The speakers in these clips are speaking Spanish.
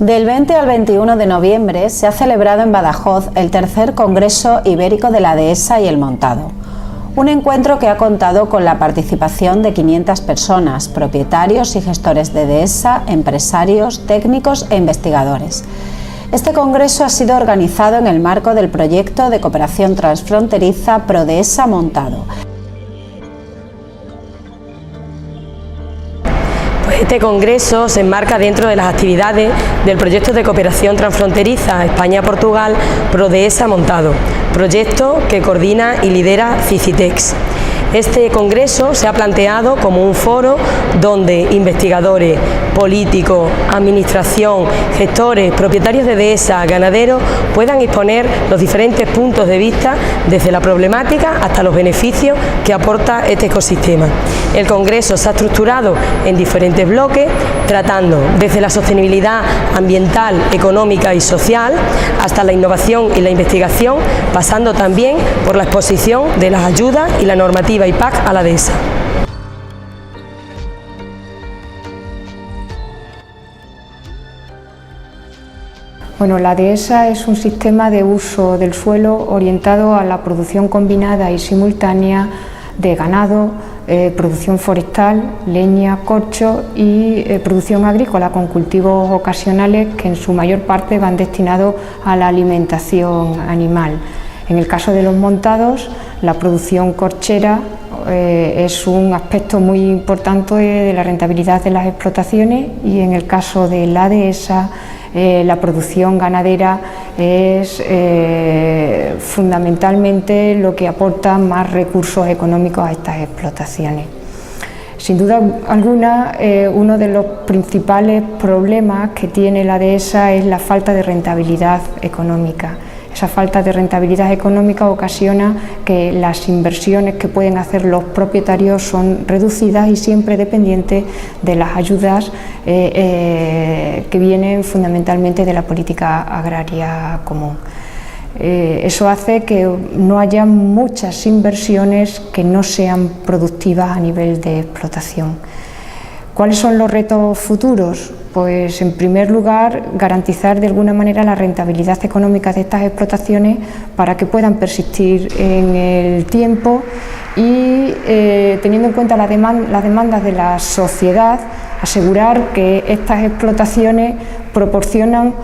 Del 20 al 21 de noviembre se ha celebrado en Badajoz el tercer Congreso Ibérico de la Dehesa y el Montado. Un encuentro que ha contado con la participación de 500 personas, propietarios y gestores de Dehesa, empresarios, técnicos e investigadores. Este congreso ha sido organizado en el marco del proyecto de cooperación transfronteriza ProDehesa Montado. Este congreso se enmarca dentro de las actividades del proyecto de cooperación transfronteriza España-Portugal ProDehesa Montado, proyecto que coordina y lidera Cicitex. Este congreso se ha planteado como un foro donde investigadores, políticos, administración, gestores, propietarios de Dehesa, ganaderos puedan exponer los diferentes puntos de vista desde la problemática hasta los beneficios que aporta este ecosistema. El congreso se ha estructurado en diferentes bloques, tratando desde la sostenibilidad ambiental, económica y social hasta la innovación y la investigación, pasando también por la exposición de las ayudas y la normativa IPAC a la Dehesa. Bueno, la Dehesa es un sistema de uso del suelo orientado a la producción combinada y simultánea de ganado, producción forestal, leña, corcho y producción agrícola con cultivos ocasionales que en su mayor parte van destinados a la alimentación animal. En el caso de los montados, la producción corchera es un aspecto muy importante de la rentabilidad de las explotaciones, y en el caso de la Dehesa, la producción ganadera es fundamentalmente lo que aporta más recursos económicos a estas explotaciones. Sin duda alguna, uno de los principales problemas que tiene la Dehesa es la falta de rentabilidad económica. Esa falta de rentabilidad económica ocasiona que las inversiones que pueden hacer los propietarios son reducidas y siempre dependientes de las ayudas que vienen fundamentalmente de la política agraria común. Eso hace que no haya muchas inversiones que no sean productivas a nivel de explotación. ¿Cuáles son los retos futuros? Pues en primer lugar, garantizar de alguna manera la rentabilidad económica de estas explotaciones para que puedan persistir en el tiempo y, teniendo en cuenta las demandas de la sociedad, asegurar que estas explotaciones proporcionan,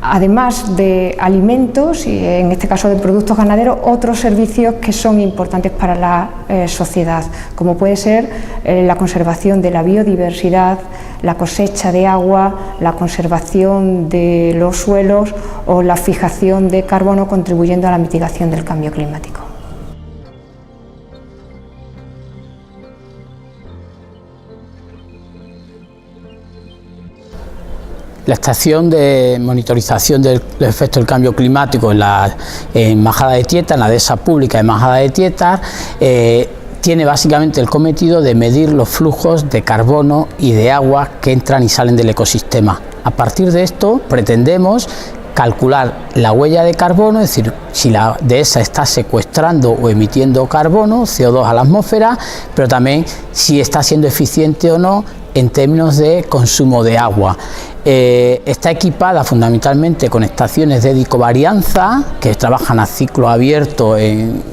además de alimentos y en este caso de productos ganaderos, otros servicios que son importantes para la sociedad, como puede ser la conservación de la biodiversidad, la cosecha de agua, la conservación de los suelos o la fijación de carbono, contribuyendo a la mitigación del cambio climático. La estación de monitorización del efecto del cambio climático en Majada de Tietar, en la Dehesa pública de Majada de Tietar, tiene básicamente el cometido de medir los flujos de carbono y de agua que entran y salen del ecosistema. A partir de esto pretendemos calcular la huella de carbono, es decir, si la Dehesa está secuestrando o emitiendo carbono, CO2 a la atmósfera, pero también si está siendo eficiente o no en términos de consumo de agua. Está equipada fundamentalmente con estaciones de ecovarianza que trabajan a ciclo abierto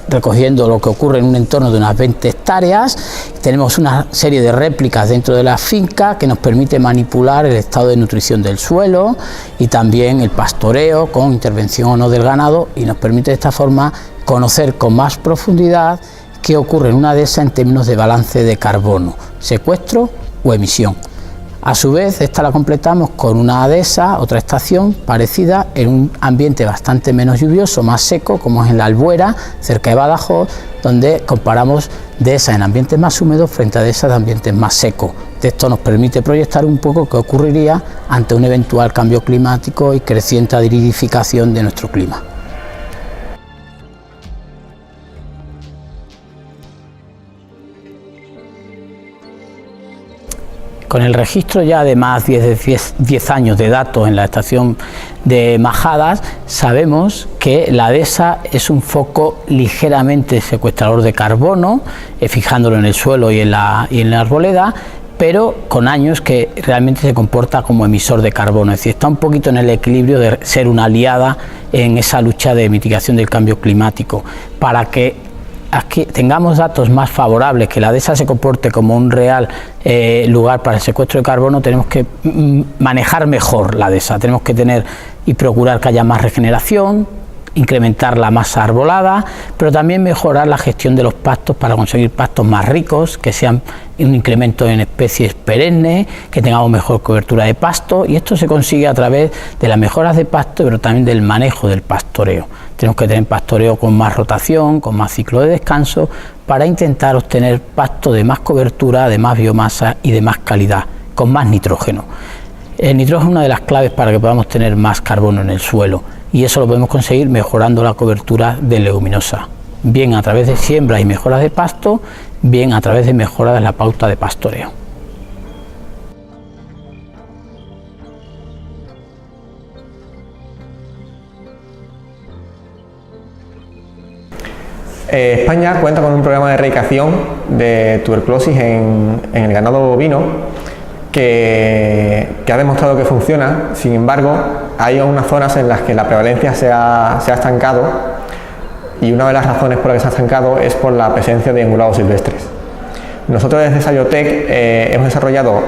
recogiendo lo que ocurre en un entorno de unas 20 hectáreas. Tenemos una serie de réplicas dentro de la finca que nos permite manipular el estado de nutrición del suelo y también el pastoreo con intervención o no del ganado, y nos permite de esta forma conocer con más profundidad qué ocurre en una Dehesa en términos de balance de carbono, secuestro o emisión. A su vez, esta la completamos con una Dehesa, otra estación parecida, en un ambiente bastante menos lluvioso, más seco, como es en la Albuera, cerca de Badajoz, donde comparamos Dehesa en ambientes más húmedos frente a Dehesa de ambientes más secos. Esto nos permite proyectar un poco qué ocurriría ante un eventual cambio climático y creciente aridificación de nuestro clima. Con el registro ya de más de 10 años de datos en la estación de Majadas, sabemos que la Dehesa es un foco ligeramente secuestrador de carbono, fijándolo en el suelo y en la arboleda, pero con años que realmente se comporta como emisor de carbono, es decir, está un poquito en el equilibrio de ser una aliada en esa lucha de mitigación del cambio climático. Para que aquí tengamos datos más favorables, que la DESA se comporte como un real lugar para el secuestro de carbono, tenemos que manejar mejor la DESA, tenemos que tener y procurar que haya más regeneración, incrementar la masa arbolada, pero también mejorar la gestión de los pastos para conseguir pastos más ricos, que sean un incremento en especies perennes, que tengamos mejor cobertura de pasto, y esto se consigue a través de las mejoras de pasto, pero también del manejo del pastoreo. Tenemos que tener pastoreo con más rotación, con más ciclo de descanso, para intentar obtener pasto de más cobertura, de más biomasa y de más calidad, con más nitrógeno. El nitrógeno es una de las claves para que podamos tener más carbono en el suelo, y eso lo podemos conseguir mejorando la cobertura de leguminosa, bien a través de siembra y mejoras de pasto, bien a través de mejoras de la pauta de pastoreo. España cuenta con un programa de erradicación de tuberculosis en el ganado bovino que ha demostrado que funciona. Sin embargo, hay unas zonas en las que la prevalencia se ha estancado, y una de las razones por las que se ha estancado es por la presencia de ungulados silvestres. Nosotros desde Sayotec hemos desarrollado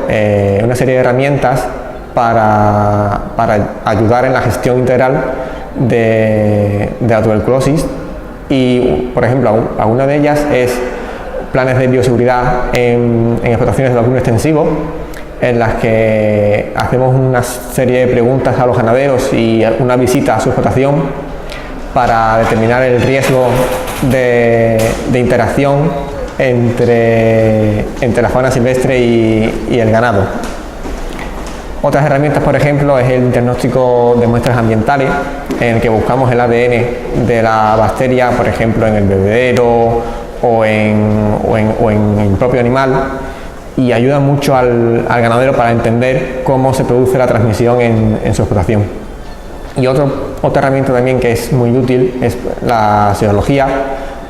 una serie de herramientas para ayudar en la gestión integral de la tuberculosis, y por ejemplo alguna de ellas es planes de bioseguridad en explotaciones de vacuno extensivo, en las que hacemos una serie de preguntas a los ganaderos y una visita a su explotación para determinar el riesgo de interacción entre la fauna silvestre y el ganado. Otras herramientas, por ejemplo, es el diagnóstico de muestras ambientales, en el que buscamos el ADN de la bacteria, por ejemplo, en el bebedero o en el propio animal, y ayuda mucho al ganadero para entender cómo se produce la transmisión en su explotación. Y otra herramienta también que es muy útil es la serología,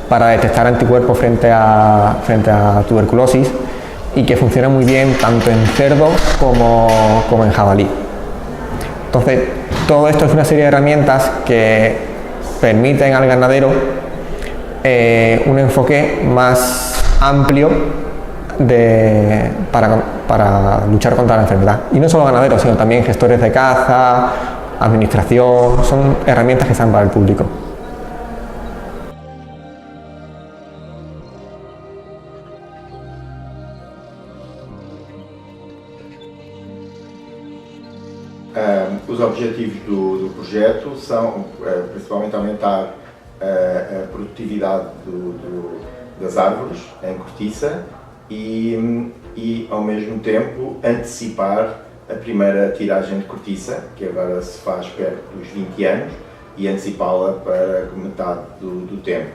para detectar anticuerpos frente a tuberculosis, y que funciona muy bien tanto en cerdo como en jabalí. Entonces, todo esto es una serie de herramientas que permiten al ganadero un enfoque más amplio para luchar contra la enfermedad. Y no solo ganaderos, sino también gestores de caza, administración. Son herramientas que están para el público. Os objetivos do projeto são principalmente aumentar a produtividade das árvores em cortiça e ao mesmo tempo antecipar a primeira tiragem de cortiça, que agora se faz perto dos 20 anos, e antecipá-la para metade do tempo.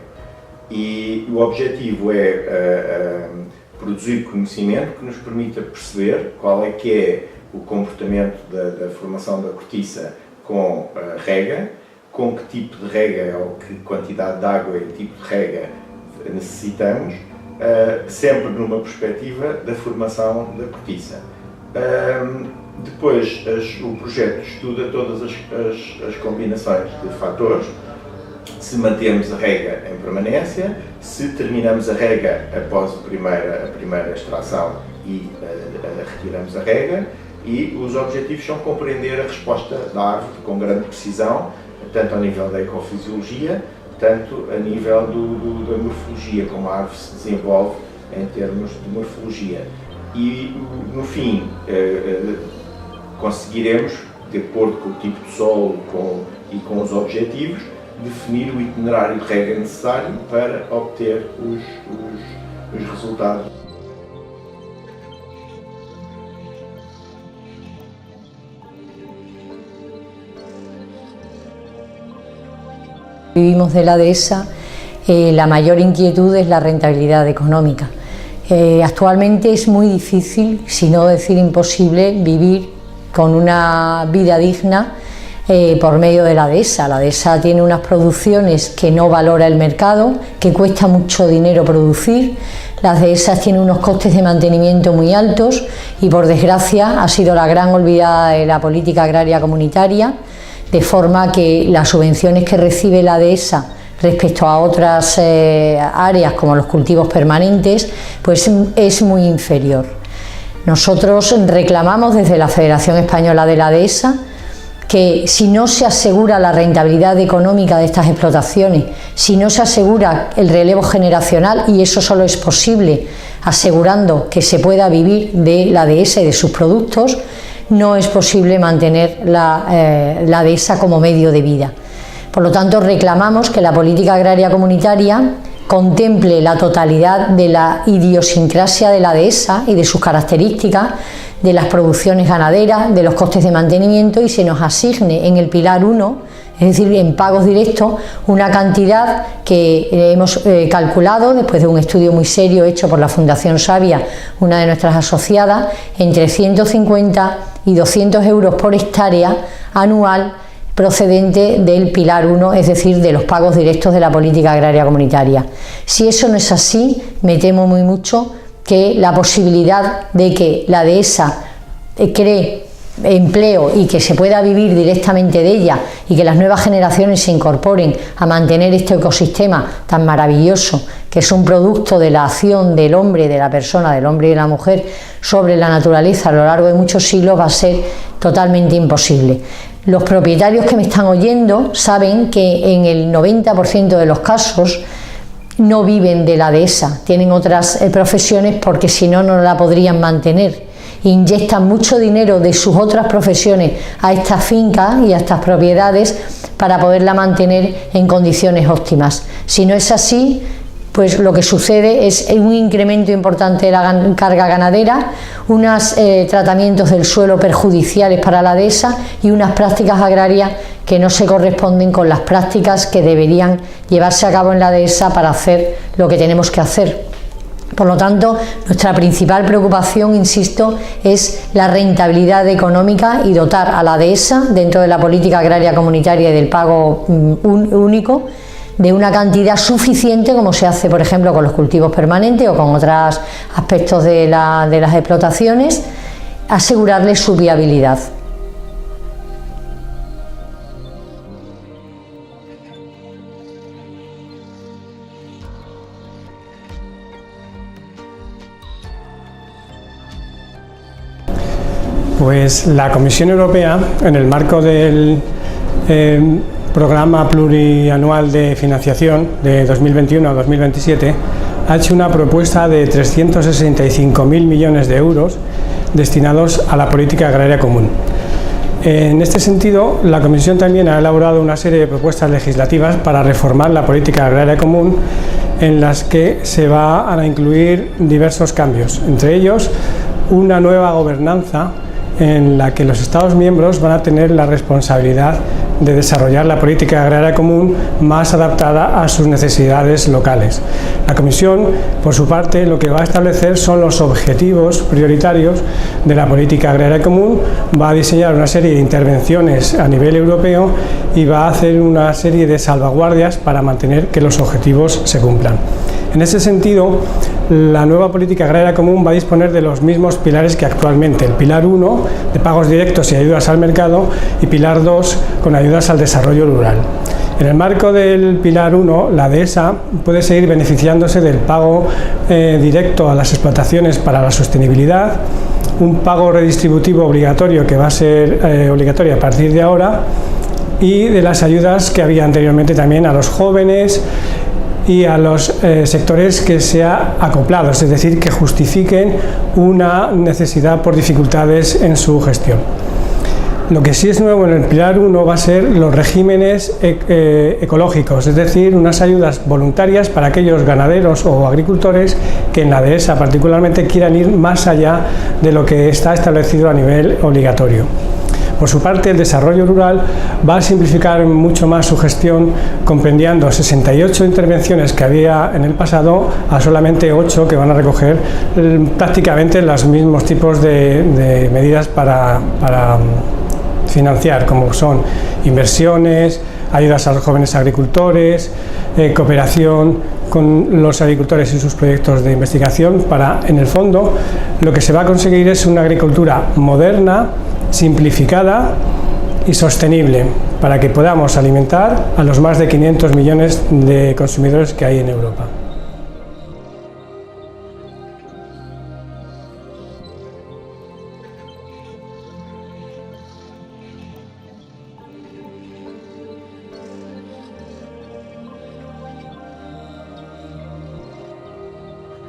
E o objetivo é produzir conhecimento que nos permita perceber qual é que é o comportamento da formação da cortiça com a rega, com que tipo de rega ou que quantidade de água e tipo de rega necessitamos, sempre numa perspectiva da formação da cortiça. Depois o projeto estuda todas as combinações de fatores, se mantemos a rega em permanência, se terminamos a rega após a primeira extração e retiramos a rega, e os objetivos são compreender a resposta da árvore com grande precisão, tanto ao nível da ecofisiologia, tanto a nível da morfologia, como a árvore se desenvolve em termos de morfologia. E no fim conseguiremos, de acordo com o tipo de solo e com os objetivos, definir o itinerário de rega necessário para obter os resultados. Vivimos de la dehesa, la mayor inquietud es la rentabilidad económica. Actualmente es muy difícil, si no decir imposible, vivir con una vida digna por medio de la dehesa. La dehesa tiene unas producciones que no valora el mercado, que cuesta mucho dinero producir. Las dehesas tienen unos costes de mantenimiento muy altos y, por desgracia, ha sido la gran olvidada de la política agraria comunitaria, de forma que las subvenciones que recibe la dehesa respecto a otras áreas como los cultivos permanentes, pues es muy inferior. Nosotros reclamamos desde la Federación Española de la Dehesa que si no se asegura la rentabilidad económica de estas explotaciones, si no se asegura el relevo generacional, y eso solo es posible asegurando que se pueda vivir de la dehesa y de sus productos, no es posible mantener la dehesa como medio de vida. Por lo tanto, reclamamos que la política agraria comunitaria contemple la totalidad de la idiosincrasia de la dehesa y de sus características, de las producciones ganaderas, de los costes de mantenimiento, y se nos asigne en el pilar 1, es decir, en pagos directos, una cantidad que hemos calculado después de un estudio muy serio hecho por la Fundación Savia, una de nuestras asociadas, entre 150 y 200 euros por hectárea anual, procedente del pilar 1, es decir, de los pagos directos de la política agraria comunitaria. Si eso no es así, me temo muy mucho que la posibilidad de que la dehesa cree empleo y que se pueda vivir directamente de ella y que las nuevas generaciones se incorporen a mantener este ecosistema tan maravilloso, que es un producto de la acción del hombre, de la persona, del hombre y de la mujer sobre la naturaleza a lo largo de muchos siglos, va a ser totalmente imposible. Los propietarios que me están oyendo saben que en el 90% de los casos no viven de la dehesa, tienen otras profesiones porque si no, no la podrían mantener. Inyectan mucho dinero de sus otras profesiones a estas fincas y a estas propiedades para poderla mantener en condiciones óptimas. Si no es así, pues lo que sucede es un incremento importante de la carga ganadera, unos tratamientos del suelo perjudiciales para la dehesa y unas prácticas agrarias que no se corresponden con las prácticas que deberían llevarse a cabo en la dehesa para hacer lo que tenemos que hacer. Por lo tanto, nuestra principal preocupación, insisto, es la rentabilidad económica y dotar a la dehesa, dentro de la política agraria comunitaria y del pago único, de una cantidad suficiente, como se hace, por ejemplo, con los cultivos permanentes o con otros aspectos de las explotaciones, asegurarles su viabilidad. Pues la Comisión Europea, en el marco del Programa Plurianual de Financiación de 2021 a 2027, ha hecho una propuesta de 365.000 millones de euros destinados a la política agraria común. En este sentido, la Comisión también ha elaborado una serie de propuestas legislativas para reformar la política agraria común, en las que se van a incluir diversos cambios, entre ellos una nueva gobernanza en la que los Estados miembros van a tener la responsabilidad de desarrollar la política agraria común más adaptada a sus necesidades locales. La Comisión, por su parte, lo que va a establecer son los objetivos prioritarios de la política agraria común, va a diseñar una serie de intervenciones a nivel europeo y va a hacer una serie de salvaguardias para mantener que los objetivos se cumplan. En ese sentido, la nueva política agraria común va a disponer de los mismos pilares que actualmente: el pilar 1 de pagos directos y ayudas al mercado y pilar 2 con ayudas al desarrollo rural. En el marco del pilar 1, la dehesa puede seguir beneficiándose del pago directo a las explotaciones para la sostenibilidad, un pago redistributivo obligatorio que va a ser obligatorio a partir de ahora, y de las ayudas que había anteriormente también a los jóvenes y a los sectores que sea acoplados, es decir, que justifiquen una necesidad por dificultades en su gestión. Lo que sí es nuevo en el pilar 1 va a ser los regímenes ecológicos, es decir, unas ayudas voluntarias para aquellos ganaderos o agricultores que en la dehesa particularmente quieran ir más allá de lo que está establecido a nivel obligatorio. Por su parte, el desarrollo rural va a simplificar mucho más su gestión, comprendiendo 68 intervenciones que había en el pasado a solamente 8 que van a recoger prácticamente los mismos tipos de medidas para financiar, como son inversiones, ayudas a los jóvenes agricultores, cooperación con los agricultores y sus proyectos de investigación. Para, en el fondo, lo que se va a conseguir es una agricultura moderna, simplificada y sostenible, para que podamos alimentar a los más de 500 millones de consumidores que hay en Europa.